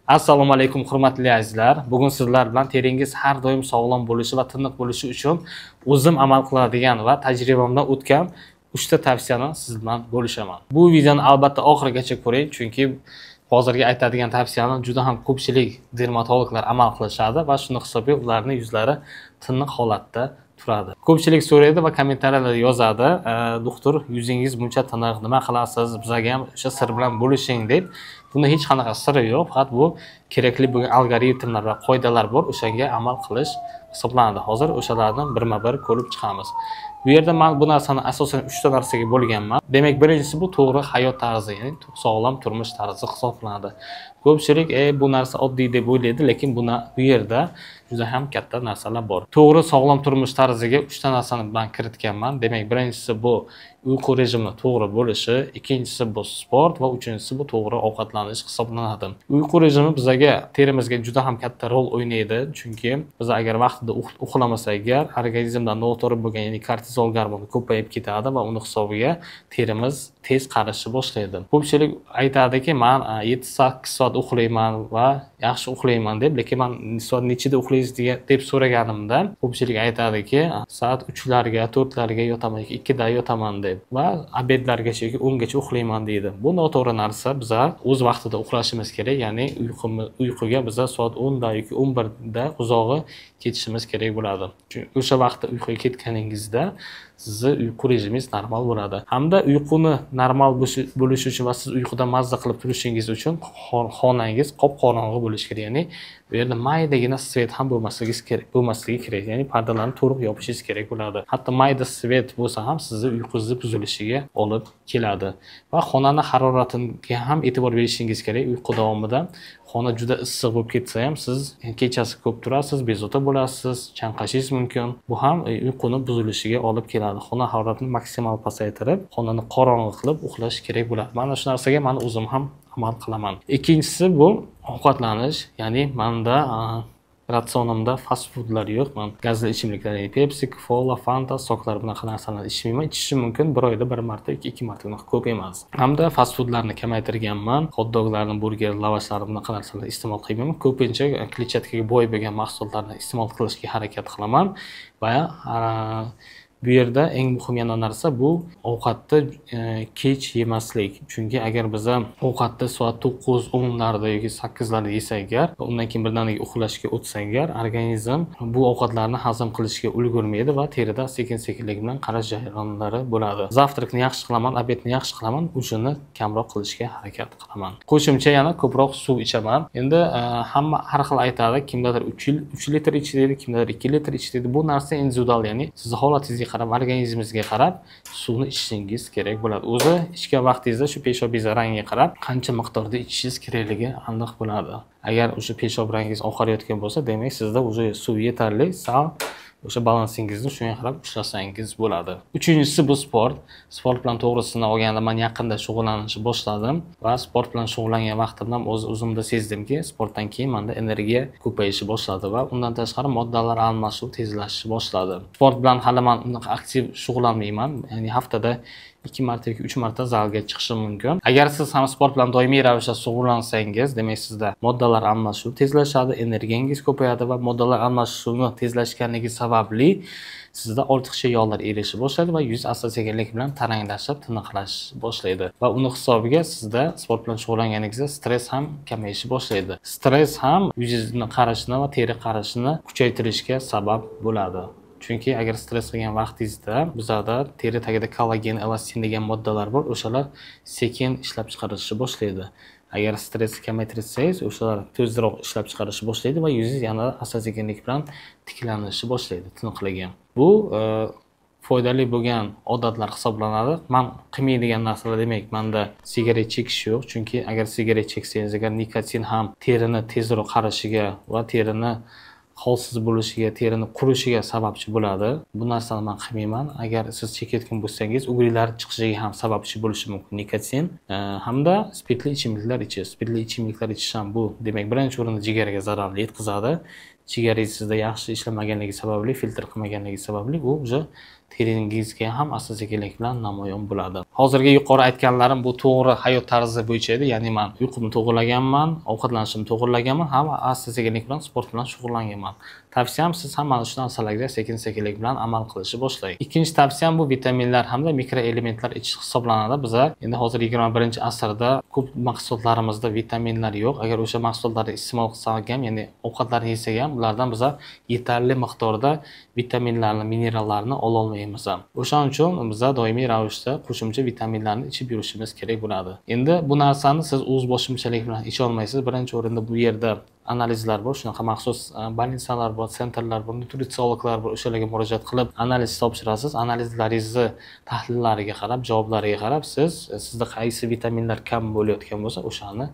Assalomu alaykum hurmatli azizlar. Bugun sizlar bilan teringiz har doim sog'lom bo'lishi va tiniq bo'lishi uchun o'zim amal qiladigan va tajribamdan o'tgan 3 ta tavsiyani siz bilan bo'lishaman. Bu videoni albatta oxirigacha ko'ring, chunki hozirgi aytadigan tavsiyani juda ham ko'pchilik dermatologlar amal qilishadi va shuni hisobga ularning yuzlari tiniq holatda turadi. Ko'pchilik so'raydi va kommentariyada yozadi, doktor, yuzingiz buncha tiniq, nima qilasiz? Bizga ham o'sha sir bilan bo'lishing deb. Bunda hech qanaqa siri yo'q, faqat bu kerakli bo'lgan algoritmlar va qoidalar bor, o'shanga amal qilish hisoblanadi. Hozir o'shalarni birma-bir ko'rib chiqamiz. Bu yerda men bu narsani asosan 3 ta narsaga bo'lganman. Demak, birinchisi bu to'g'ri hayot tarzi, ya'ni sog'lom turmush tarzi hisoblanadi. Ko'pchilik bu narsa oddiy deb o'ylaydi, lekin bu yerda juda ham katta narsalar bor. To'g'ri sog'lom turmush tarziga 3 ta narsani men kiritganman. Demak, birinchisi bu uyqu rejimi to'g'ri bo'lishi, ikkinchisi bu sport va uchinchisi bu to'g'ri ovqatlanish hisoblanadi. Uyqu rejimi bizga terimizga juda ham katta rol o'ynaydi, chunki biz agar vaqtida uxlamasak, organizmda noto'g'ri bo'lgan, ya'ni kortizol gormoni ko'payib ketadi va uni hisobiga terimiz tez qarishni boshlaydi. Ko'pchilik aytadiki, men 7-8 soat uxlayman va yaxshi uxlayman deb, lekin men soat nechida uxlaysiz deb so'raganimda, ko'pchilik aytadiki, soat 3larga, 4larga yotaman, 2da yotaman deb va obedlargacha yoki 10gacha uxlayman deydi. Bu noto'g'ri narsa. Biz o'z vaqtida uxlashimiz kerak, ya'ni uyquga biz soat 10da yoki 11da uzog'i ketishimiz kerak bo'ladi. Chunki o'sha vaqtda uyquga ketganingizda sizni uyqu rejimingiz normal bo'ladi. Hamda uyquni normal bo'lishi uchun va siz uyquda mazza qilib turishingiz uchun xonangiz qop-qorong'i bo'lishi kerak. Ya'ni bu yerda maydagina svet ham bo'lmasligi kerak. Ya'ni pardalarni to'liq yopishingiz kerak bo'ladi. Hatto mayda svet bo'lsa ham sizni uyqungizni buzilishiga olib keladi. Va xonani haroratiga ham e'tibor berishingiz kerak uyqu davomida. Xona juda issiq bo'lib ketsa ham siz kechasi ko'p turasiz, bezovta bo'lasiz, chanqashingiz mumkin. Bu ham uyquni buzilishiga olib keladi. Xona haroratini maksimal pasaytirib, xonani qorong'i qilib uxlash kerak bo'ladi. Mana shu narsaga men o'zim ham amal qilaman. Ikkinchisi bu ovqatlanish, ya'ni menda ratsionimda fast foodlar yo'q. Men gazli ichimliklar, Pepsi, Cola, Fanta, soklar bunaqa narsalarni ichmayman. Ichishim mumkin bir oyda bir marta yoki 2 marta, ko'p emas. Hamda fast foodlarni kamaytirganman. Hot-doglarni, burger, lavashlarni bunaqa narsalarni iste'mol qilmayman. Ko'pincha kletchatkaga boy bo'lgan mahsulotlarni iste'mol qilishga harakat qilaman va bu yerda eng muhim yana narsa bu ovqatni kech yemaslik. Chunki agar biz ovqatni soat 9-10 larda yoki 8 larda yesak, undan keyin birdaniga uxlashga o'tsak, organizm bu ovqatlarni hazm qilishga ulgurmaydi va terida sekin-sekinlik bilan qarish jarayonlari bo'ladi. Zavtrakni yaxshi qilaman, obedni yaxshi qilaman, ujini kamroq qilishga harakat qilaman. Qo'shimcha yana ko'proq suv ichaman. Endi hamma har xil aytadi, kimdadir 3 litr ichadi, kimdadir 2 litr ichadi. Bu narsa individual, ya'ni siz holatingizga qarab, organizmingizga qarab suvni ichishingiz kerak bo'ladi. O'zi ichgan vaqtingizda shu peshobingiz rangiga qarab qancha miqdorda ichishingiz kerakligi aniq bo'ladi. Agar o'sha peshob rangingiz oqarayotgan bo'lsa, demak sizda o'zi suv yetarli, sal o'sha balansingizni shunga qarab ushlasangiz bo'ladi. Uchinchisi bu sport. Sport bilan to'g'risini olganda men yaqinda shug'ullanishni boshladim va sport bilan shug'ullangan vaqtimdan o'zimda sezdimki, sportdan keyin menda energiya ko'payishi boshladi va undan tashqari moddalar almashuvi tezlashishi boshladi. Sport bilan hali men unaqa aktiv shug'ullanmayman, ya'ni haftada 2 marta yoki 3 marta zalga chiqishim mumkin. Agar siz ham sport bilan doimiy ravishda shug'ullansangiz, demak sizda moddalar almashuvi tezlashadi, energiyangiz ko'payadi va moddalar almashuvi tezlashganligi sababli sizda ortiqcha yog'lar erishib boshlaydi va yuz asta-sekinlik bilan taranglashib, tiniqlash boshlaydi. Va uni hisobiga sizda sport bilan shug'ullanganingizda stress ham kamayishi boshlaydi. Stress ham yuzingizni qarishni va teri qarishini kuchaytirishga sabab bo'ladi. Chunki agar stress qilgan vaqtingizda bizda teri tagida kollagen, elastin degan moddalar bor, o'shalar sekin ishlab chiqarishni boshlaydi. Agar stressni kamaytirsangiz, o'shalar tezroq ishlab chiqarishni boshlaydi va yuzingiz yana asta-sekinlik bilan tiklanishni boshlaydi, tiniqligi. Bu foydali bo'lgan odatlar hisoblanadi. Men qilmaydigan narsalar, demak, menda sigaret chekish yo'q, chunki agar sigaret cheksangiz, agar nikotin ham terini tezroq qarishiga va terini holsiz bo'lishiga, terini qurishiga sababchi bo'ladi. Bu narsani men qilmayman. Agar siz chekayotgan bo'lsangiz, ugrilar chiqishiga ham sababchi bo'lishi mumkin nikotin. Hamda spirtli ichimliklar ichish. Spirtli ichimliklar ichish ham bu, demak, birinchi o'rinda jigarga zararli yetkazadi. chigaringizda yaxshi ishlamaganligi sababli, filtr qilmaganligi sababli u o'sha teringizga ham asta-sekinlik bilan namoyon bo'ladi. Hozirgi yuqori aytganlarim bu to'g'ri hayot tarzi bo'yicha edi. Ya'ni men uyqumni to'g'irlaganman, ovqatlanishimni to'g'irlaganman, ham asta-sekinlik bilan sport bilan shug'ullanganman. Tavsiyam siz ham mana shu narsalarga sekin-sekinlik bilan amal qilishni boshlang. Ikkinchi tavsiyam bu vitaminlar hamda mikroelementlar ichish hisoblanadi. Biz endi hozir 21-asrda ko'p mahsulotlarimizda vitaminlar yo'q. Agar o'sha mahsulotlarni iste'mol qilsak ham, ya'ni ovqatlarni yesak ham, ulardan biz yetarli miqdorda vitaminlarni, minerallarni ola olmaymiz. O'shaning uchun biz doimiy ravishda qo'shimcha vitaminlarni ichib yurishimiz kerak bo'ladi. Endi bu narsani siz o'z boshimchalik bilan icha olmaysiz. Birinchi o'rinda bu yerda analizlar bor, shunaqa maxsus больницалар bor, sentrlar bor, nutritsiologlar bor, o'shalarga murojaat qilib analiz topshirasiz. Analizlaringizni tahlillariga qarab, javoblariga qarab sizda qaysi vitaminlar kam bo'layotgan bo'lsa, o'shani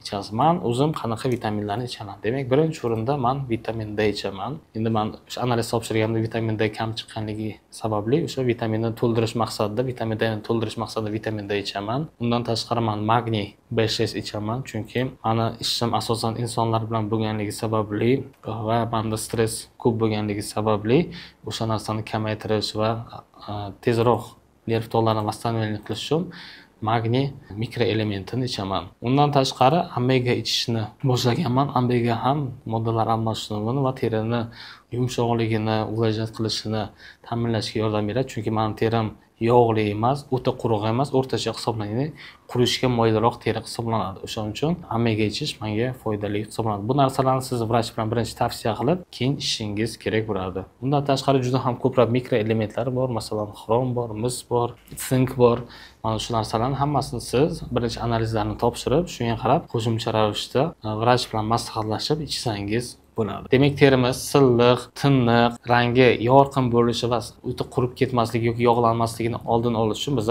ichasiz. Men o'zim qanaqa vitaminlarni ichaman? Demak, birinchi o'rinda men vitamin D ichaman. Endi men o'sha analiz topshirganimda vitamin D kam chiqqanligi sababli o'sha vitaminni to'ldirish maqsadida, vitamin D ni to'ldirish maqsadida vitamin D ichaman. Undan tashqari men magniy B6 ichaman, chunki meni ishim asosan insonlar bilan bo'lganligi sababli va menda stress ko'p bo'lganligi sababli o'sha narsani kamaytirish va tezroq nerv tolarini восстановление qilish uchun magniy mikroelementini ichaman. Undan tashqari omega ichishni boshlaganman. Omega ham moddalar almashinuvini va terini yumshoqligini, ulajat qilishini ta'minlashga yordam beradi. Chunki mening terim yog'li emas, o'ta quruq emas, o'rtacha hisoblanadi. Qurishga moyilroq teri hisoblanadi. O'shaning uchun omega ichish menga foydali hisoblanadi. Bu narsalarni siz vrach bilan birinchi tavsiya qilib, keyin ishingiz kerak bo'ladi. Undan tashqari juda ham ko'plab mikroelementlar bor, masalan, xrom bor, mis bor, sink bor. Mana shu narsalarning hammasini siz birinchi analizlarni topshirib, shunga qarab qo'shimcha ravishda vrach bilan maslahatlashib ichsangiz bo'ladi. Demak, terimiz silliq, tiniq, rangi yorqin bo'lishi va o'ta qurib ketmasligi yoki yog'lanmasligini oldini olish uchun biz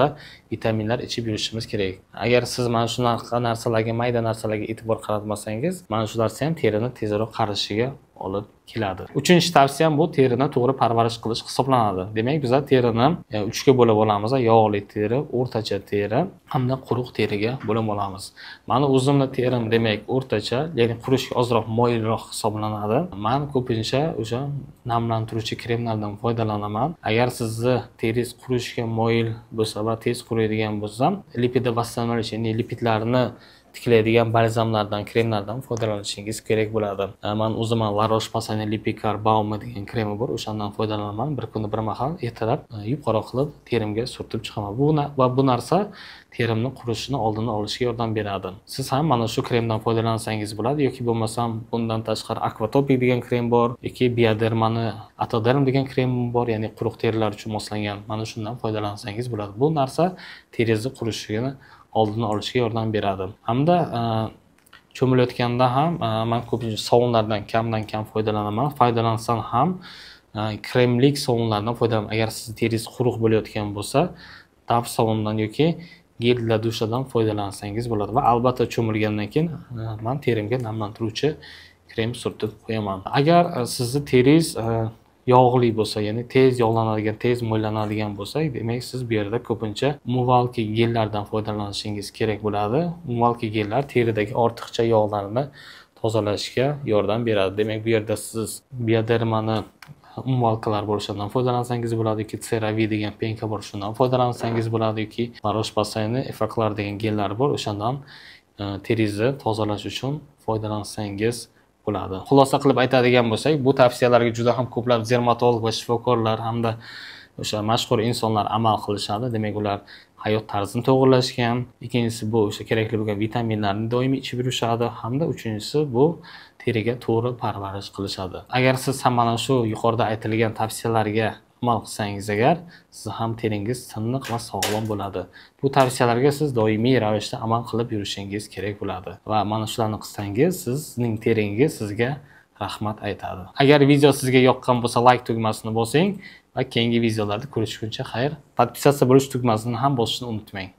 vitaminlar ichib yurishimiz kerak. Agar siz mana shunaqa narsalarga, mayda narsalarga e'tibor qaratmasangiz, mana shu narsa ham terini tezroq qarishiga olib keladi. Uchinchi tavsiyam bu terini to'g'ri parvarish qilish hisoblanadi. Demak, biz terini 3 ga bo'lib olamiz. Yog'li teri, o'rtacha teri hamda quruq teriga bo'lib olamiz. Meni o'zimning terim demak o'rtacha, ya'ni qurishga ozroq moyilroq hisoblanadi. Men ko'pincha o'sha namlantiruvchi kremlardan foydalanaman. Agar sizni teringiz qurishga moyil bo'lsa va tez quriydigan bo'lsa, lipid восстановление, ya'ni lipidlarni tiklaydigan balzamlardan, kremlardan foydalanishingiz kerak bo'ladi. Men o'zim La Roche-Posay Lipicar Balm degan kremi bor, o'shandan foydalanaman. Bir kunda bir mahal ertalab yupqaro qilib terimga surtib chiqaman. Bu narsa terimni qurishini oldini olishga yordam beradi. Siz ham mana shu kremdan foydalansangiz bo'ladi yoki bo'lmasam bundan tashqari Aquatopic degan krem bor yoki Biodermani Atoderm degan krem bor, ya'ni quruq terilar uchun moslangan. Mana shundan foydalansangiz bo'ladi. Bu narsa teringizni qurishini oldini olishga yordam beradi. Hamda cho'milayotganda ham men ko'pincha sovunlardan kamdan kam foydalanaman. Foydalansam ham kremlik sovunlardan foydalanaman. Agar siz teringiz quruq bo'layotgan bo'lsa, Dove sovundan yoki gel la dushadan foydalansangiz bo'ladi. Va albatta cho'milgandan keyin men terimga namlantiruvchi krem surtib qo'yaman. Agar sizni teringiz yog'li bo'lsa, ya'ni tez yog'lanadigan, tez mo'ylanadigan bo'lsa, demak siz bu yerda ko'pincha umvalki gellardan foydalanishingiz kerak bo'ladi. Umvalki gellar teridagi ortiqcha yog'larni tozalashga yordam beradi. Demak, bu yerda siz Biodermani umvalkalar bor, shundan foydalansangiz bo'ladi yoki CeraVe degan penka bor, shundan foydalansangiz bo'ladi yoki La Roche-Posayni Effaclar degan gellar bor, o'shandan teringizni tozalash uchun foydalansangiz bo'ladi. Xulosa qilib aytadigan bo'lsak, bu tavsiyalarga juda ham ko'plab dermatolog va shifokorlar hamda o'sha mashhur insonlar amal qilishadi. Demak, ular hayot tarzini to'g'irlashgan. Ikkinchisi bu o'sha kerakli bo'lgan vitaminlarni doimiy ichib yurishadi hamda uchinchisi bu teriga to'g'ri parvarish qilishadi. Agar siz ham mana shu yuqorida aytilgan tavsiyalarga amal qilsangiz agar, siz ham teringiz tiniq va sog'lom bo'ladi. Bu tavsiyalarga siz doimiy ravishda amal qilib yurishingiz kerak bo'ladi. Va mana shularni qilsangiz, sizning teringiz sizga rahmat aytadi. Agar video sizga yoqqan bo'lsa, like tugmasini bosing va keyingi videolarda ko'rishguncha xayr. Podpisatsiya bo'lish tugmasini ham bosishni unutmang.